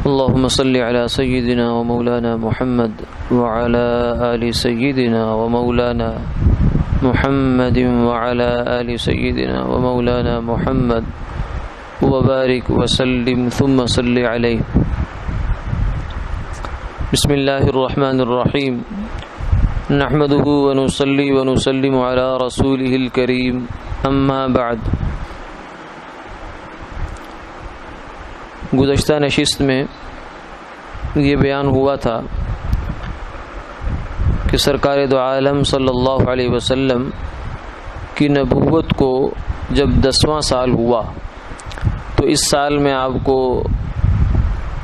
اللهم صل على سيدنا ومولانا محمد وعلى آل سيدنا ومولانا محمد وعلى آل سيدنا ومولانا محمد وبارك وسلم ثم صل عليه. بسم الله الرحمن الرحيم. نحمده ونصلي ونسلم على رسوله الكريم. اما بعد. گزشتہ نشست میں یہ بیان ہوا تھا کہ سرکار دو عالم صلی اللہ علیہ وسلم کی نبوت کو جب 10واں سال ہوا تو اس سال میں آپ کو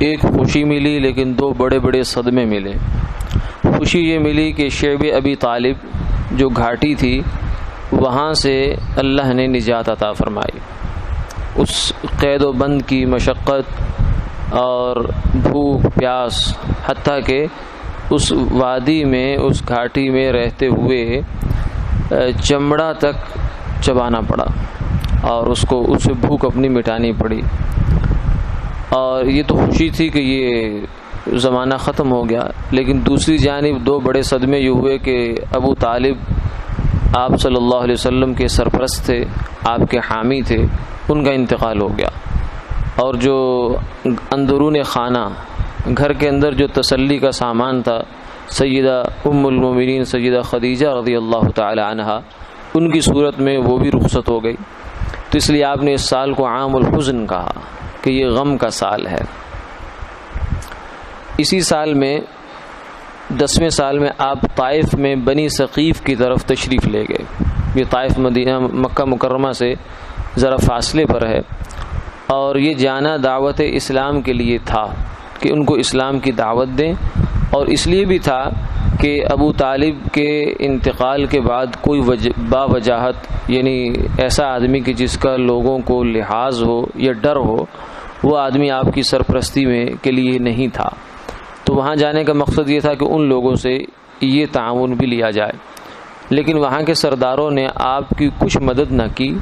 ایک خوشی ملی، لیکن دو بڑے بڑے صدمے ملے. خوشی یہ ملی کہ شعب ابی طالب جو گھاٹی تھی وہاں سے اللہ نے نجات عطا فرمائی. اس قید و بند کی مشقت اور بھوک پیاس، حتیٰ کہ اس وادی میں اس گھاٹی میں رہتے ہوئے چمڑا تک چبانا پڑا اور اس بھوک اپنی مٹانی پڑی. اور یہ تو خوشی تھی کہ یہ زمانہ ختم ہو گیا، لیکن دوسری جانب دو بڑے صدمے یہ ہوئے کہ ابو طالب آپ صلی اللہ علیہ وسلم کے سرپرست تھے، آپ کے حامی تھے، ان کا انتقال ہو گیا. اور جو اندرون خانہ گھر کے اندر جو تسلی کا سامان تھا، سیدہ ام المومنین سیدہ خدیجہ رضی اللہ تعالی عنہا، ان کی صورت میں وہ بھی رخصت ہو گئی. تو اس لیے آپ نے اس سال کو عام الحزن کہا کہ یہ غم کا سال ہے. اسی سال میں 10ویں سال میں آپ طائف میں بنی ثقیف کی طرف تشریف لے گئے. یہ طائف مدینہ مکہ مکرمہ سے ذرا فاصلے پر ہے، اور یہ جانا دعوت اسلام کے لیے تھا کہ ان کو اسلام کی دعوت دیں، اور اس لیے بھی تھا کہ ابو طالب کے انتقال کے بعد کوئی باوجاہت، یعنی ایسا آدمی کہ جس کا لوگوں کو لحاظ ہو یا ڈر ہو، وہ آدمی آپ کی سرپرستی میں کے لیے نہیں تھا. تو وہاں جانے کا مقصد یہ تھا کہ ان لوگوں سے یہ تعاون بھی لیا جائے. لیکن وہاں کے سرداروں نے آپ کی کچھ مدد نہ کی.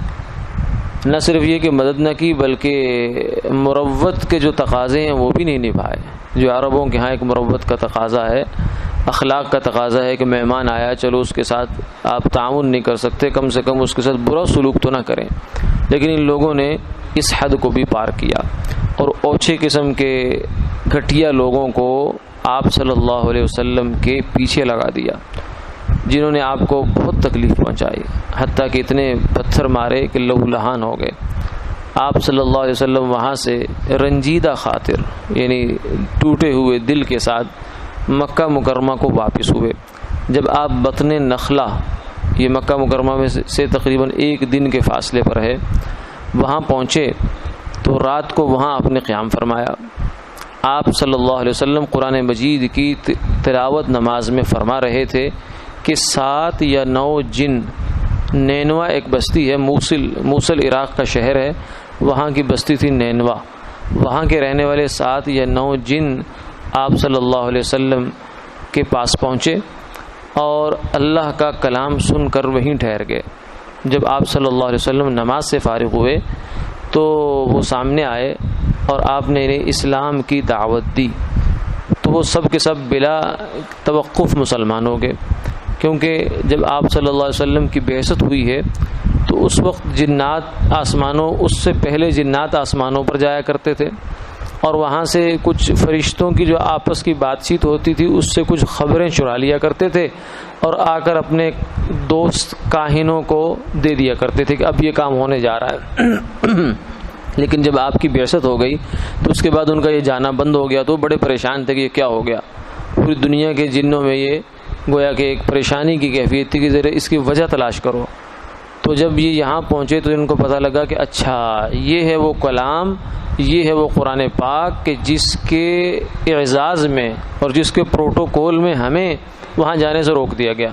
نہ صرف یہ کہ مدد نہ کی، بلکہ مروت کے جو تقاضے ہیں وہ بھی نہیں نبھائے. جو عربوں کے ہاں ایک مروت کا تقاضا ہے، اخلاق کا تقاضا ہے کہ مہمان آیا، چلو اس کے ساتھ آپ تعاون نہیں کر سکتے، کم سے کم اس کے ساتھ برا سلوک تو نہ کریں. لیکن ان لوگوں نے اس حد کو بھی پار کیا اور اوچھے قسم کے گھٹیا لوگوں کو آپ صلی اللہ علیہ وسلم کے پیچھے لگا دیا، جنہوں نے آپ کو بہت تکلیف پہنچائی، حتیٰ کہ اتنے پتھر مارے کہ لہو لہان ہو گئے. آپ صلی اللہ علیہ وسلم وہاں سے رنجیدہ خاطر، یعنی ٹوٹے ہوئے دل کے ساتھ مکہ مکرمہ کو واپس ہوئے. جب آپ بطن نخلہ، یہ مکہ مکرمہ میں سے تقریباً 1 دن کے فاصلے پر ہے، وہاں پہنچے تو رات کو وہاں آپ نے قیام فرمایا. آپ صلی اللہ علیہ وسلم قرآن مجید کی تلاوت نماز میں فرما رہے تھے کہ 7 یا 9 جن، نینوا ایک بستی ہے، موصل عراق کا شہر ہے، وہاں کی بستی تھی نینوا. وہاں کے رہنے والے 7 یا 9 جن آپ صلی اللہ علیہ وسلم کے پاس پہنچے اور اللہ کا کلام سن کر وہیں ٹھہر گئے. جب آپ صلی اللہ علیہ وسلم نماز سے فارغ ہوئے تو وہ سامنے آئے اور آپ نے انہیں اسلام کی دعوت دی. تو وہ سب کے سب بلا توقف مسلمان ہو گئے، کیونکہ جب آپ صلی اللہ علیہ وسلم کی بعثت ہوئی ہے تو اس وقت جنات آسمانوں، اس سے پہلے جنات آسمانوں پر جایا کرتے تھے، اور وہاں سے کچھ فرشتوں کی جو آپس کی بات چیت ہوتی تھی اس سے کچھ خبریں چرا لیا کرتے تھے اور آ کر اپنے دوست کاہنوں کو دے دیا کرتے تھے کہ اب یہ کام ہونے جا رہا ہے. لیکن جب آپ کی بعثت ہو گئی تو اس کے بعد ان کا یہ جانا بند ہو گیا. تو بڑے پریشان تھے کہ یہ کیا ہو گیا. پوری دنیا کے جنوں میں یہ گویا کہ ایک پریشانی کی کیفیت تھی کہ ذرا اس کی وجہ تلاش کرو. تو جب یہ یہاں پہنچے تو ان کو پتہ لگا کہ اچھا یہ ہے وہ کلام، یہ ہے وہ قرآن پاک کہ جس کے اعزاز میں اور جس کے پروٹوکول میں ہمیں وہاں جانے سے روک دیا گیا.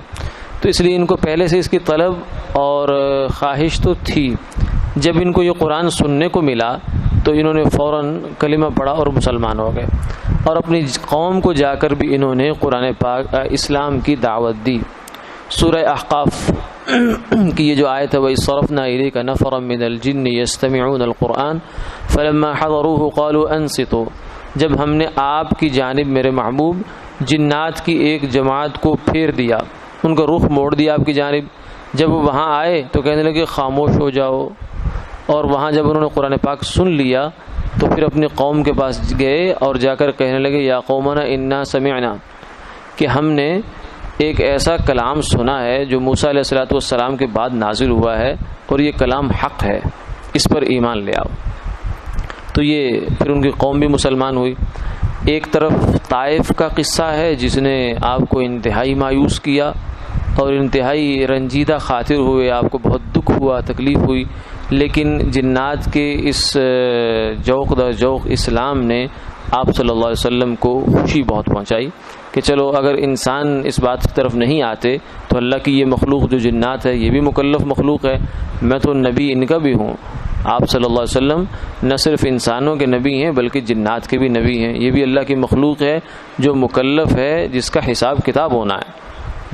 تو اس لیے ان کو پہلے سے اس کی طلب اور خواہش تو تھی. جب ان کو یہ قرآن سننے کو ملا تو انہوں نے فوراً کلمہ پڑھا اور مسلمان ہو گئے، اور اپنی قوم کو جا کر بھی انہوں نے قرآن پاک اسلام کی دعوت دی. سورہ احقاف کی یہ جو آیت ہے وَإِذْ صَرَفْنَا إِلَيْكَ نَفَرًا مِنَ الْجِنِّ يَسْتَمِعُونَ الْقُرْآنَ فَلَمَّا حَضَرُوهُ قَالُوا أَنصِتُوا جب ہم نے آپ کی جانب میرے محبوب جنات کی ایک جماعت کو پھیر دیا، ان کا رخ موڑ دیا آپ کی جانب، جب وہ وہاں آئے تو کہنے لگے خاموش ہو جاؤ، اور وہاں جب انہوں نے قرآن پاک سن لیا تو پھر اپنی قوم کے پاس گئے اور جا کر کہنے لگے یا قومنا انا سمعنا، کہ ہم نے ایک ایسا کلام سنا ہے جو موسیٰ علیہ الصلوۃ والسلام کے بعد نازل ہوا ہے اور یہ کلام حق ہے، اس پر ایمان لے آؤ۔ تو یہ پھر ان کی قوم بھی مسلمان ہوئی۔ ایک طرف طائف کا قصہ ہے جس نے آپ کو انتہائی مایوس کیا اور انتہائی رنجیدہ خاطر ہوئے، آپ کو بہت دکھ ہوا، تکلیف ہوئی، لیکن جنات کے اس جوق در جوق اسلام نے آپ صلی اللہ علیہ وسلم کو خوشی بہت پہنچائی کہ چلو اگر انسان اس بات کی طرف نہیں آتے تو اللہ کی یہ مخلوق جو جنات ہے یہ بھی مکلف مخلوق ہے، میں تو نبی ان کا بھی ہوں۔ آپ صلی اللہ علیہ وسلم نہ صرف انسانوں کے نبی ہیں بلکہ جنات کے بھی نبی ہیں، یہ بھی اللہ کی مخلوق ہے جو مکلف ہے، جس کا حساب کتاب ہونا ہے۔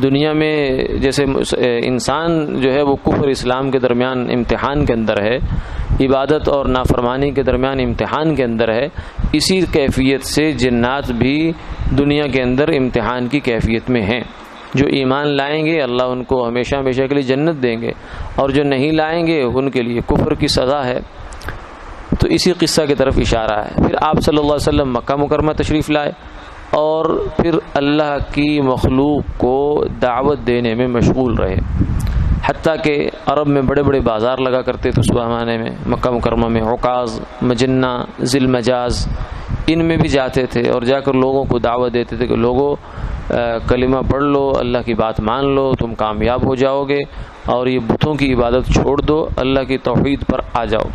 دنیا میں جیسے انسان جو ہے وہ کفر اسلام کے درمیان امتحان کے اندر ہے، عبادت اور نافرمانی کے درمیان امتحان کے اندر ہے، اسی کیفیت سے جنات بھی دنیا کے اندر امتحان کی کیفیت میں ہیں۔ جو ایمان لائیں گے اللہ ان کو ہمیشہ ہمیشہ کے لیے جنت دیں گے، اور جو نہیں لائیں گے ان کے لیے کفر کی سزا ہے۔ تو اسی قصہ کی طرف اشارہ ہے۔ پھر آپ صلی اللہ علیہ وسلم مکہ مکرمہ تشریف لائے اور پھر اللہ کی مخلوق کو دعوت دینے میں مشغول رہے، حتیٰ کہ عرب میں بڑے بڑے بازار لگا کرتے تھے اس زمانے میں، مکہ مکرمہ میں عکاظ، مجنہ، ذی المجاز، ان میں بھی جاتے تھے اور جا کر لوگوں کو دعوت دیتے تھے کہ لوگوں کلمہ پڑھ لو، اللہ کی بات مان لو، تم کامیاب ہو جاؤ گے، اور یہ بتوں کی عبادت چھوڑ دو، اللہ کی توحید پر آ جاؤ۔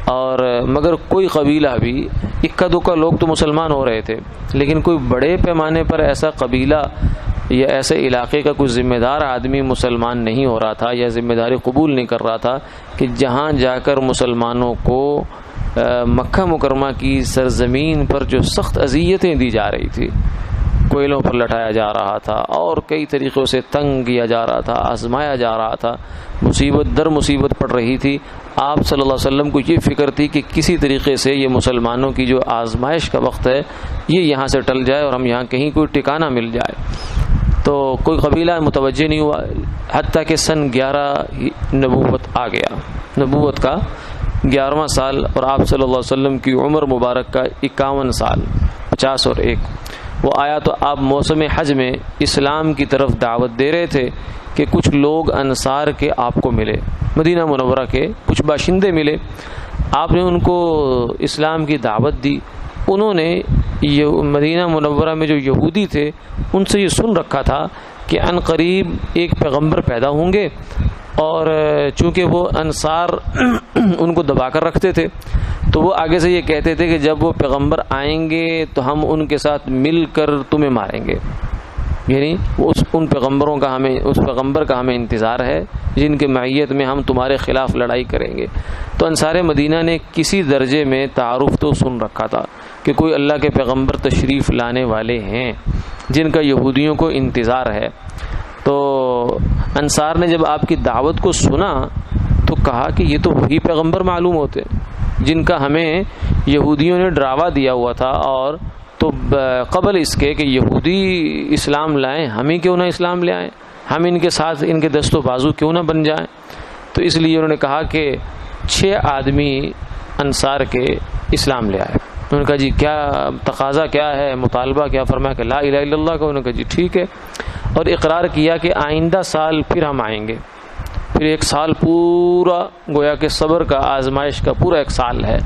اور مگر کوئی قبیلہ بھی، اکا دکا لوگ تو مسلمان ہو رہے تھے، لیکن کوئی بڑے پیمانے پر ایسا قبیلہ یا ایسے علاقے کا کوئی ذمہ دار آدمی مسلمان نہیں ہو رہا تھا یا ذمہ داری قبول نہیں کر رہا تھا کہ جہاں جا کر مسلمانوں کو مکہ مکرمہ کی سرزمین پر جو سخت اذیتیں دی جا رہی تھی، کوئلوں پر لٹایا جا رہا تھا اور کئی طریقوں سے تنگ کیا جا رہا تھا، آزمایا جا رہا تھا، مصیبت در مصیبت پڑ رہی تھی، آپ صلی اللہ علیہ وسلم کو یہ فکر تھی کہ کسی طریقے سے یہ مسلمانوں کی جو آزمائش کا وقت ہے یہ یہاں سے ٹل جائے اور ہم یہاں کہیں کوئی ٹھکانہ مل جائے۔ تو کوئی قبیلہ متوجہ نہیں ہوا، حتیٰ کہ سن 11 نبوت آ گیا، نبوت کا 11واں سال، اور آپ صلی اللہ علیہ وسلم کی عمر مبارک کا 51 سال، 50 اور 1 وہ آیا۔ تو آپ موسم حج میں اسلام کی طرف دعوت دے رہے تھے کہ کچھ لوگ انصار کے آپ کو ملے، مدینہ منورہ کے کچھ باشندے ملے، آپ نے ان کو اسلام کی دعوت دی۔ انہوں نے یہ مدینہ منورہ میں جو یہودی تھے ان سے یہ سن رکھا تھا کہ ان قریب ایک پیغمبر پیدا ہوں گے، اور چونکہ وہ انصار ان کو دبا کر رکھتے تھے تو وہ آگے سے یہ کہتے تھے کہ جب وہ پیغمبر آئیں گے تو ہم ان کے ساتھ مل کر تمہیں ماریں گے، یعنی ان پیغمبروں کا اس پیغمبر کا ہمیں انتظار ہے جن کے معیت میں ہم تمہارے خلاف لڑائی کریں گے۔ تو انصار مدینہ نے کسی درجے میں تعارف تو سن رکھا تھا کہ کوئی اللہ کے پیغمبر تشریف لانے والے ہیں جن کا یہودیوں کو انتظار ہے۔ تو انصار نے جب آپ کی دعوت کو سنا تو کہا کہ یہ تو وہی پیغمبر معلوم ہوتے جن کا ہمیں یہودیوں نے ڈراوا دیا ہوا تھا، اور تو قبل اس کے کہ یہودی اسلام لائیں ہم ہی کیوں نہ اسلام لے آئیں، ہم ان کے ساتھ ان کے دست و بازو کیوں نہ بن جائیں۔ تو اس لیے انہوں نے کہا کہ 6 آدمی انصار کے اسلام لے آئے۔ انہوں نے کہا جی کیا تقاضا کیا ہے، مطالبہ کیا؟ فرمایا کہ لا الہ الا اللہ کا۔ انہوں نے کہا جی ٹھیک ہے، اور اقرار کیا کہ آئندہ سال پھر ہم آئیں گے۔ پھر 1 سال پورا گویا کہ صبر کا، آزمائش کا پورا 1 سال ہے۔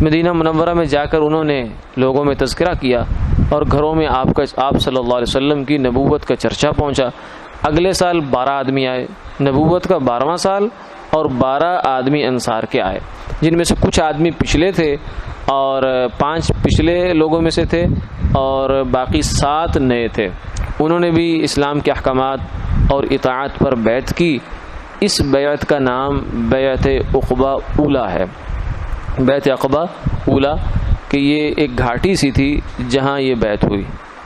مدینہ منورہ میں جا کر انہوں نے لوگوں میں تذکرہ کیا اور گھروں میں آپ صلی اللہ علیہ وسلم کی نبوت کا چرچا پہنچا۔ اگلے سال 12 آدمی آئے، نبوت کا 12واں سال، اور 12 آدمی انصار کے آئے، جن میں سے کچھ آدمی پچھلے تھے اور 5 پچھلے لوگوں میں سے تھے اور باقی 7 نئے تھے۔ انہوں نے بھی اسلام کے احکامات اور اطاعت پر بیعت کی۔ اس بیعت کا نام بیعت عقبہ اولیٰ ہے، بیعت عقبہ اولیٰ، کہ یہ ایک گھاٹی سی تھی جہاں یہ بیعت ہوئی۔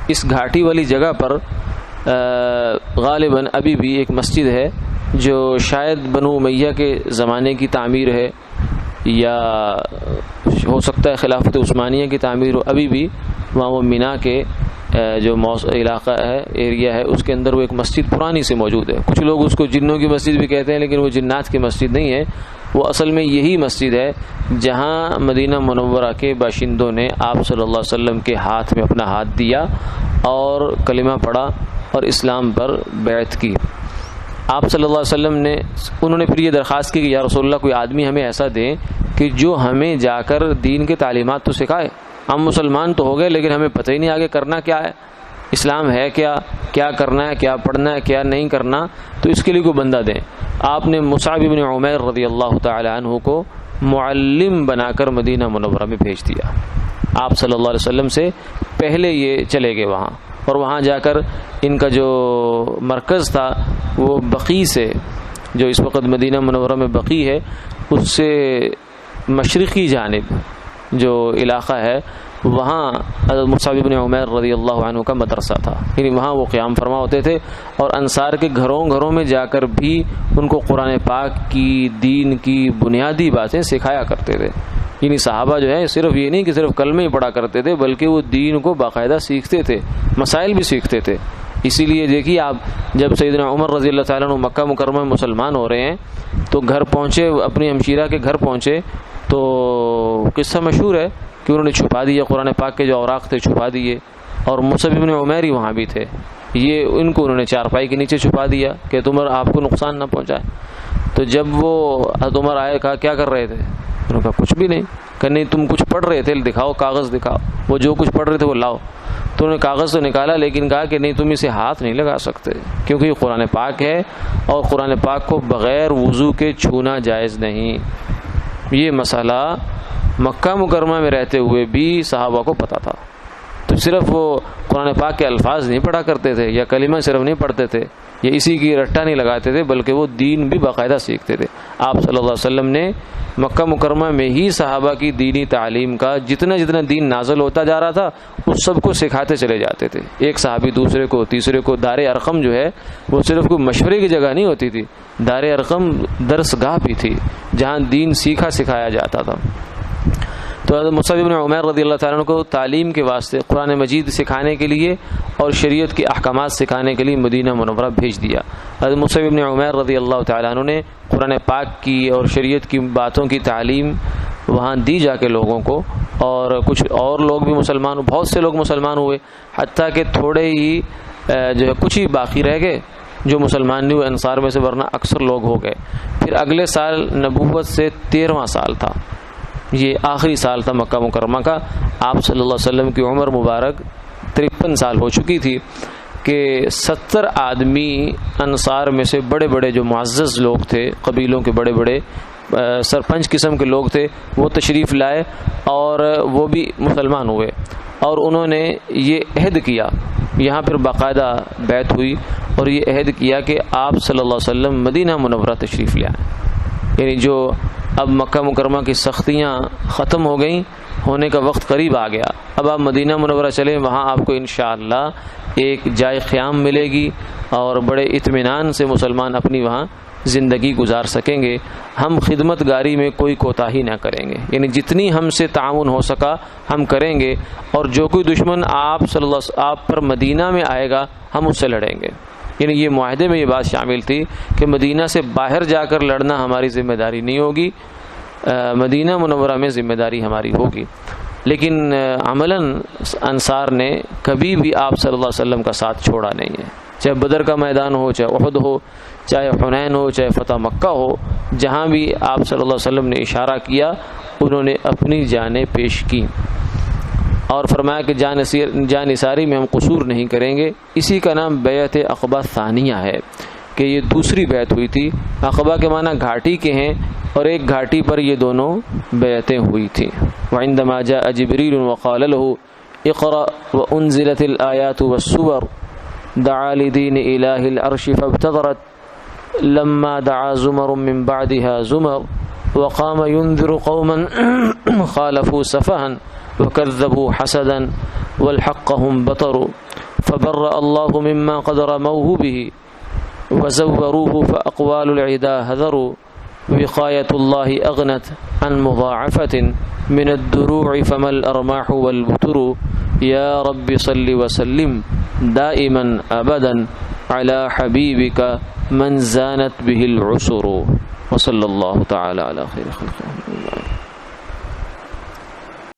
اس گھاٹی والی جگہ پر غالباً ابھی بھی ایک مسجد ہے جو شاید بنو امیہ کے زمانے کی تعمیر ہے یا ہو سکتا ہے خلافت عثمانیہ کی تعمیر ہو، ابھی بھی وہاں وہ مینا کے جو علاقہ ہے، ایریا ہے، اس کے اندر وہ ایک مسجد پرانی سے موجود ہے۔ کچھ لوگ اس کو جنوں کی مسجد بھی کہتے ہیں، لیکن وہ جنات کی مسجد نہیں ہے، وہ اصل میں یہی مسجد ہے جہاں مدینہ منورہ کے باشندوں نے آپ صلی اللہ علیہ وسلم کے ہاتھ میں اپنا ہاتھ دیا اور کلمہ پڑھا اور اسلام پر بیعت کی۔ آپ صلی اللہ علیہ وسلم نے انہوں نے پھر یہ درخواست کی کہ یا رسول اللہ کوئی آدمی ہمیں ایسا دیں کہ جو ہمیں جا کر دین کے تعلیمات تو سکھائے۔ ہم مسلمان تو ہو گئے لیکن ہمیں پتہ ہی نہیں آگے کرنا کیا ہے، اسلام ہے کیا، کیا کرنا ہے، کیا پڑھنا ہے، کیا نہیں کرنا، تو اس کے لیے کوئی بندہ دیں۔ آپ نے مصعب بن عمیر رضی اللہ تعالی عنہ کو معلم بنا کر مدینہ منورہ میں بھیج دیا۔ آپ صلی اللہ علیہ وسلم سے پہلے یہ چلے گئے وہاں، اور وہاں جا کر ان کا جو مرکز تھا وہ بقیع سے، جو اس وقت مدینہ منورہ میں بقیع ہے، اس سے مشرقی جانب جو علاقہ ہے وہاں حضرت مصعب بن عمیر رضی اللہ عنہ کا مدرسہ تھا، یعنی وہاں وہ قیام فرما ہوتے تھے، اور انصار کے گھروں گھروں میں جا کر بھی ان کو قرآن پاک کی، دین کی بنیادی باتیں سکھایا کرتے تھے۔ یعنی صحابہ جو ہے صرف یہ نہیں کہ صرف کلمہ ہی پڑھا کرتے تھے، بلکہ وہ دین کو باقاعدہ سیکھتے تھے، مسائل بھی سیکھتے تھے۔ اسی لیے دیکھیے آپ جب سیدنا عمر رضی اللہ تعالیٰ عنہ مکہ مکرمہ میں مسلمان ہو رہے ہیں تو گھر پہنچے، اپنی ہمشیرہ کے گھر پہنچے تو قصہ مشہور ہے کہ انہوں نے چھپا دیے قرآن پاک کے جو اوراق تھے، چھپا دیے، اور مصعب بن عمیر ہی وہاں بھی تھے، یہ ان کو انہوں نے چارپائی کے نیچے چھپا دیا کہ عمر آپ کو نقصان نہ پہنچائے۔ تو جب وہ حضرت عمر آئے، کہا کیا کر رہے تھے؟ انہوں نے کہا کچھ بھی نہیں۔ کہ نہیں تم کچھ پڑھ رہے تھے، دکھاؤ کاغذ دکھاؤ، وہ جو کچھ پڑھ رہے تھے وہ لاؤ۔ تو انہوں نے کاغذ تو نکالا، لیکن کہا کہ نہیں تم اسے ہاتھ نہیں لگا سکتے کیونکہ یہ قرآن پاک ہے، اور قرآن پاک کو بغیر وضو کے چھونا جائز نہیں۔ یہ مسئلہ مکہ مکرمہ میں رہتے ہوئے بھی صحابہ کو پتہ تھا، تو صرف وہ قرآن پاک کے الفاظ نہیں پڑھا کرتے تھے یا کلمہ صرف نہیں پڑھتے تھے یا اسی کی رٹا نہیں لگاتے تھے، بلکہ وہ دین بھی باقاعدہ سیکھتے تھے۔ آپ صلی اللہ علیہ وسلم نے مکہ مکرمہ میں ہی صحابہ کی دینی تعلیم کا جتنا جتنا دین نازل ہوتا جا رہا تھا اس سب کو سکھاتے چلے جاتے تھے، ایک صحابی دوسرے کو، تیسرے کو۔ دار ارقم جو ہے وہ صرف کوئی مشورے کی جگہ نہیں ہوتی تھی، دار ارقم درس گاہ بھی تھی جہاں دین سیکھا سکھایا جاتا تھا۔ تو حضرت مصعب بن عمیر رضی اللہ تعالیٰ عنہ کو تعلیم کے واسطے قرآن مجید سکھانے کے لیے اور شریعت کے احکامات سکھانے کے لیے مدینہ منورہ بھیج دیا۔ حضرت مصعب بن عمیر رضی اللہ تعالیٰ عنہ نے قرآن پاک کی اور شریعت کی باتوں کی تعلیم وہاں دی جا کے لوگوں کو، اور کچھ اور لوگ بھی مسلمان، بہت سے لوگ مسلمان ہوئے، حتیٰ کہ تھوڑے ہی جو ہے کچھ ہی باقی رہ گئے جو مسلمان نہیں ہوئے انصار میں سے، ورنہ اکثر لوگ ہو گئے۔ پھر اگلے سال نبوت سے 13واں سال تھا، یہ آخری سال تھا مکہ مکرمہ کا۔ آپ صلی اللہ علیہ وسلم کی عمر مبارک 53 سال ہو چکی تھی کہ 70 آدمی انصار میں سے بڑے بڑے جو معزز لوگ تھے، قبیلوں کے بڑے بڑے سرپنچ قسم کے لوگ تھے، وہ تشریف لائے اور وہ بھی مسلمان ہوئے، اور انہوں نے یہ عہد کیا، یہاں پھر باقاعدہ بیعت ہوئی اور یہ عہد کیا کہ آپ صلی اللہ علیہ وسلم مدینہ منورہ تشریف لے آئیں۔ یعنی جو اب مکہ مکرمہ کی سختیاں ختم ہو گئیں، ہونے کا وقت قریب آ گیا، اب آپ مدینہ منورہ چلیں، وہاں آپ کو انشاءاللہ ایک جائے قیام ملے گی اور بڑے اطمینان سے مسلمان اپنی وہاں زندگی گزار سکیں گے۔ ہم خدمت گاری میں کوئی کوتاہی نہ کریں گے، یعنی جتنی ہم سے تعاون ہو سکا ہم کریں گے، اور جو کوئی دشمن آپ پر مدینہ میں آئے گا ہم اس سے لڑیں گے۔ یعنی یہ معاہدے میں یہ بات شامل تھی کہ مدینہ سے باہر جا کر لڑنا ہماری ذمہ داری نہیں ہوگی، مدینہ منورہ میں ذمہ داری ہماری ہوگی۔ لیکن عملاً انصار نے کبھی بھی آپ صلی اللہ علیہ وسلم کا ساتھ چھوڑا نہیں ہے، چاہے بدر کا میدان ہو، چاہے احد ہو، چاہے حنین ہو، چاہے فتح مکہ ہو، جہاں بھی آپ صلی اللہ علیہ وسلم نے اشارہ کیا انہوں نے اپنی جانیں پیش کی، اور فرمایا کہ جان نثاری میں ہم قصور نہیں کریں گے۔ اسی کا نام بیعت عقبہ ثانیہ ہے کہ یہ دوسری بیعت ہوئی تھی۔ عقبہ کے معنی گھاٹی کے ہیں، اور ایک گھاٹی پر یہ دونوں بیعتیں ہوئی تھیں۔ وعندما جاء جبریل وقال له اقرأ وانزلت الآیات والسور دعا لدین الہ العرش فابتدرت لما دعا زمر من بعدها زمر وقام ينذر قوما خالفوا سفها وكذبوا حسدا والحقهم بطروا فبرأ الله مما قد رموه به وزوروه فأقوال العدا هذروا وقاية الله أغنت عن مضاعفة من الدروع فما الأرماح والبتر يا رب صل وسلم دائما أبدا على حبيبك من زانت به العسر وصلى الله تعالى على خير خلقه.